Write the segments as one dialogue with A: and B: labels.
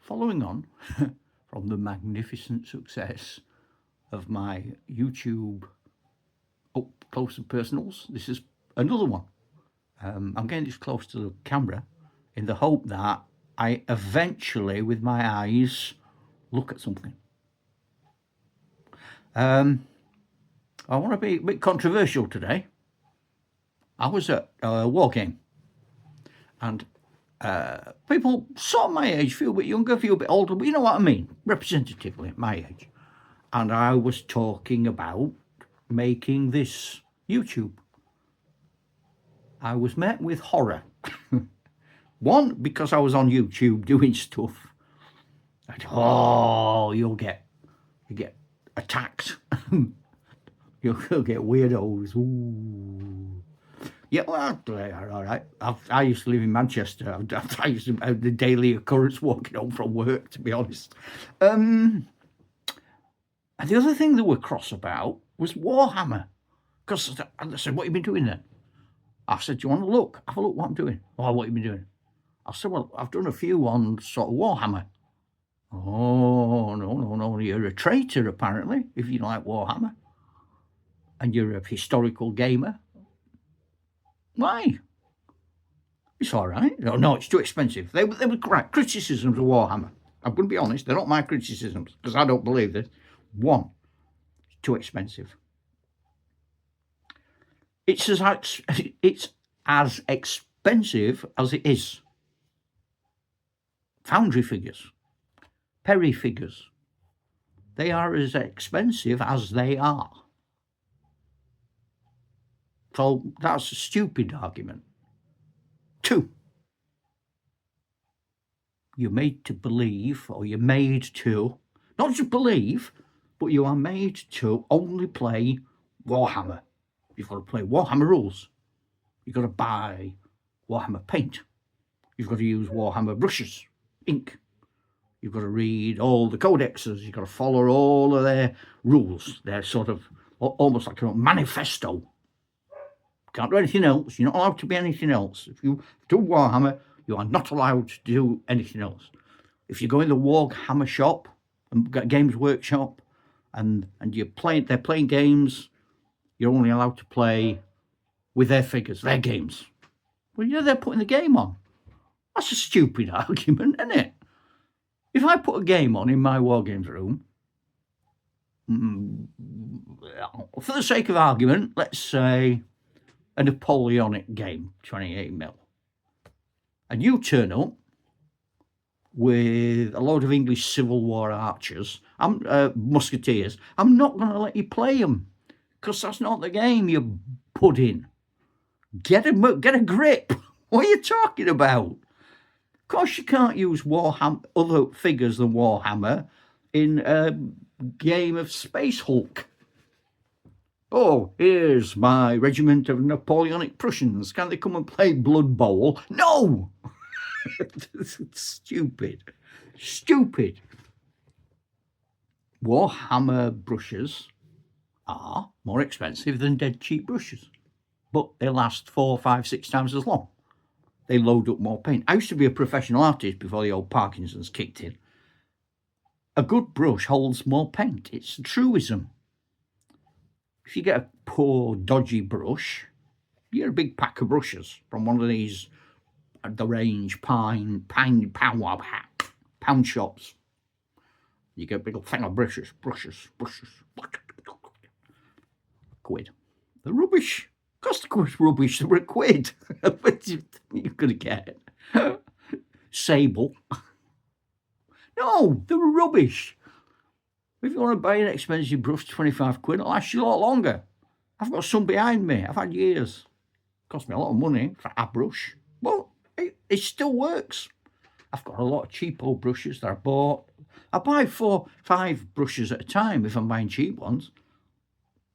A: Following on from the magnificent success of my YouTube up close and personals, this is another one. I'm getting this close to the camera in the hope that I eventually, with my eyes, look at something. I want to be a bit controversial today. I was at a war game, and people sort of my age, feel a bit younger, feel a bit older, but you know what I mean, representatively my age. And I was talking about making this YouTube. I was met with horror. One, because I was on YouTube doing stuff. I thought, you get attacked. You'll get weirdos. Ooh. Yeah, well, all right. I used to live in Manchester. I used to have the daily occurrence walking home from work, to be honest. And the other thing they were cross about was Warhammer. Because I said, what have you been doing then? I said, do you want to look? Have a look what I'm doing. Oh, what have you been doing? I said, well, I've done a few on sort of Warhammer. Oh, no, you're a traitor, apparently, if you like Warhammer. And you're a historical gamer. Why? It's all right. No, it's too expensive. They were correct. Criticisms of Warhammer. I'm going to be honest, they're not my criticisms, because I don't believe this. One, it's too expensive. It's as expensive as it is. Foundry figures, Perry figures, they are as expensive as they are. So that's a stupid argument. Two, you're made to believe, or you're made to, not just believe, but you are made to only play Warhammer. You've got to play Warhammer rules. You've got to buy Warhammer paint. You've got to use Warhammer brushes, ink. You've got to read all the codexes. You've got to follow all of their rules. They're sort of almost like a manifesto. Can't do anything else. You're not allowed to be anything else. If you do Warhammer, you are not allowed to do anything else. If you go in the Warhammer shop and Games Workshop, and they're playing games, you're only allowed to play with their figures, their games. Well, they're putting the game on. That's a stupid argument, isn't it? If I put a game on in my Wargames room, for the sake of argument, let's say a Napoleonic game, 28mm, and you turn up with a load of English Civil War archers, musketeers, I'm not going to let you play them, because that's not the game, you pudding. Get a grip. What are you talking about? Of course you can't use Warhammer, other figures than Warhammer, in a game of Space Hulk. Oh, here's my regiment of Napoleonic Prussians. Can they come and play Blood Bowl? No! Stupid. Warhammer brushes are more expensive than dead cheap brushes, but they last 4, 5, 6 times as long. They load up more paint. I used to be a professional artist before the old Parkinson's kicked in. A good brush holds more paint. It's a truism. If you get a poor, dodgy brush, you get a big pack of brushes from one of these at the range pound shops. You get a big thing of brushes. Quid. The rubbish. Cost of rubbish, they were a quid. You're going to get it. Sable. No, they were rubbish. If you want to buy an expensive brush, 25 quid, it'll last you a lot longer. I've got some behind me. I've had years. It cost me a lot of money for a brush. But it still works. I've got a lot of cheap old brushes that I bought. I buy 4, 5 brushes at a time if I'm buying cheap ones,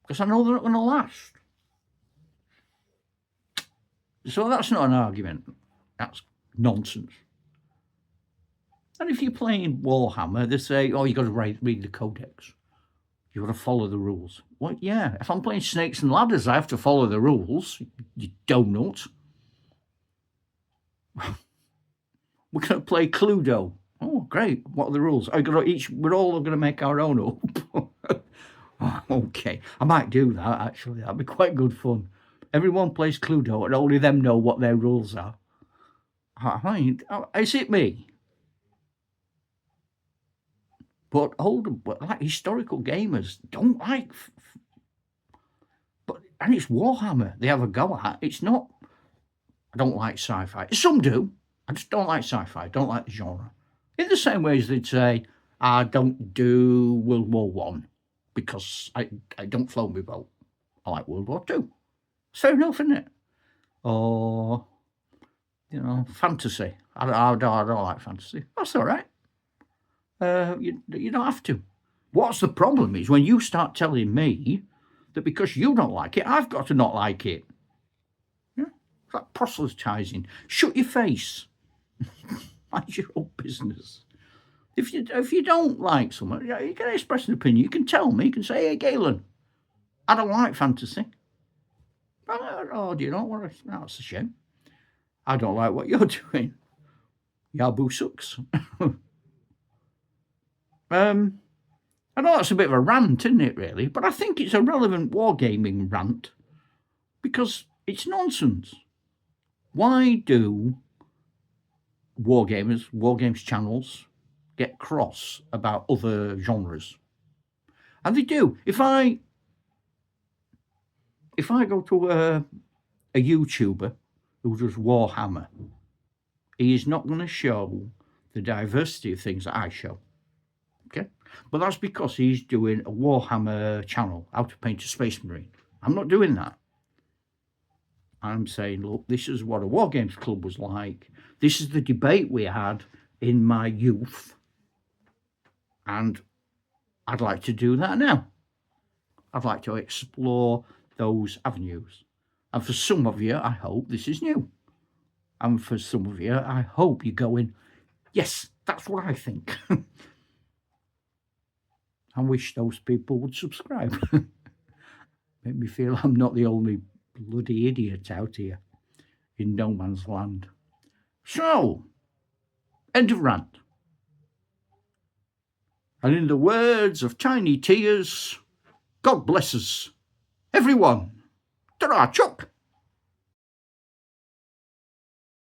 A: because I know they're not going to last. So that's not an argument. That's nonsense. And if you're playing Warhammer, they say, oh, you've got to read the codex. You've got to follow the rules. Well, yeah, if I'm playing Snakes and Ladders, I have to follow the rules, you donut. We're going to play Cluedo. Oh, great. What are the rules? We're all going to make our own up. Okay, I might do that, actually. That'd be quite good fun. Everyone plays Cluedo and only them know what their rules are. Is it me? But like historical gamers don't like... And it's Warhammer they have a go at. It's not... I don't like sci-fi. Some do. I just don't like sci-fi. I don't like the genre. In the same way as they'd say, I don't do World War One because I don't float my boat. I like World War Two. It's fair enough, isn't it? Or, fantasy. I don't like fantasy. That's all right. You don't have to. What's the problem is when you start telling me that because you don't like it, I've got to not like it. Yeah? It's like proselytising. Shut your face. Mind your own business. If you don't like someone, you can express an opinion. You can tell me. You can say, hey, Galen, I don't like fantasy. Oh, do you not want to? That's a shame. I don't like what you're doing. Yabu sucks. I know that's a bit of a rant, isn't it, really? But I think it's a relevant wargaming rant because it's nonsense. Why do wargames channels get cross about other genres? And they do. If I go to a YouTuber who does Warhammer, he is not going to show the diversity of things that I show. Okay? But that's because he's doing a Warhammer channel, how to paint a Space Marine. I'm not doing that. I'm saying, look, this is what a Wargames club was like. This is the debate we had in my youth. And I'd like to do that now. I'd like to explore those avenues. And for some of you, I hope this is new. And for some of you, I hope you're going, yes, that's what I think. I wish those people would subscribe. Make me feel I'm not the only bloody idiot out here in no man's land. So, end of rant. And in the words of Tiny Tears, God bless us, everyone. Ta-ra, Chuck.